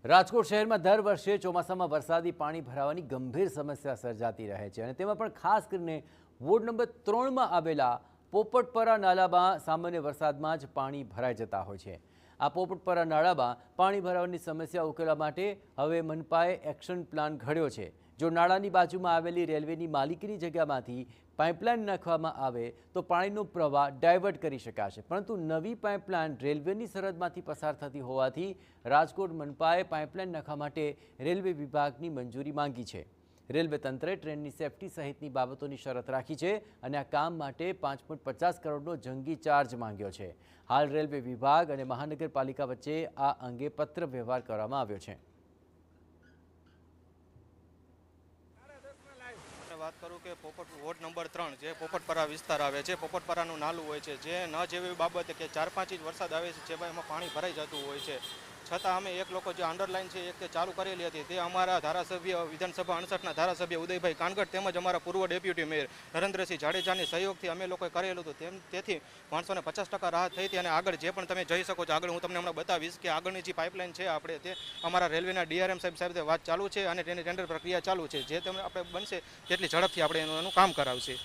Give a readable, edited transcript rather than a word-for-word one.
રાજકોટ શહેરમાં દર વર્ષે ચોમાસામાં વરસાદી પાણી ભરાવાની ગંભીર સમસ્યા સર્જાતી રહે છે અને તેમાં પણ ખાસ કરીને વોર્ડ નંબર 3માં આવેલા પોપટપરા નાળામાં સામાન્ય વરસાદમાં જ પાણી ભરાઈ જતા હોય છે। આ પોપટપરા નાળામાં પાણી ભરાવાની સમસ્યા ઉકેલવા માટે હવે મનપાએ એક્શન પ્લાન ઘડ્યો છે। જો નાળાની બાજુમાં આવેલી રેલવેની માલિકીની જગ્યામાંથી પાઇપલાઇન નાખવામાં આવે તો પાણીનો પ્રવાહ ડાયવર્ટ કરી શકાશે, પરંતુ નવી પાઇપલાઇન રેલવેની સરહદમાંથી પસાર થતી હોવાથી રાજકોટ મનપાએ પાઇપલાઇન નાખવા માટે રેલવે વિભાગની મંજૂરી માંગી છે। રેલવે તંત્રે ટ્રેનની સેફટી સહિતની બાબતોની શરત રાખી છે અને આ કામ માટે 5.50 કરોડનો જંગી ચાર્જ માંગ્યો છે। હાલ રેલવે વિભાગ અને મહાનગરપાલિકા વચ્ચે આ અંગે પત્ર વ્યવહાર કરવામાં આવ્યો છે। વાત કરું કે વોર્ડ નંબર 3 જે પોપટપરા વિસ્તાર આવે છે, પોપટપરાનું નાલું હોય છે, જે ન જેવી બાબતે કે 4-5 ઇંચ વરસાદ આવે છે જેમાં એમાં પાણી ભરાઈ જતું હોય છે, છતાં અમે એક લોકો જે અંડરલાઇન છે એક તે ચાલુ કરેલી હતી, તે અમારા ધારાસભ્ય વિધાનસભા 68ના ધારાસભ્ય ઉદયભાઈ કાનગડ તેમજ અમારા પૂર્વ ડેપ્યુટી મેયર નરેન્દ્રસિંહ જાડેજાની સહયોગથી અમે લોકોએ કરેલું હતું। તેથી માણસોને 50% રાહત થઈ હતી અને આગળ જે પણ તમે જઈ શકો છો, આગળ હું તમને હમણાં બતાવીશ કે આગળની જે પાઇપલાઇન છે આપણે તે અમારા રેલવેના ડીઆરએમ સાહેબ સાથે વાત ચાલુ છે અને તેની ટેન્ડર પ્રક્રિયા ચાલુ છે, જે તમને આપણે બનશે તેટલી ઝડપથી આપણે એનું કામ કરાવશે।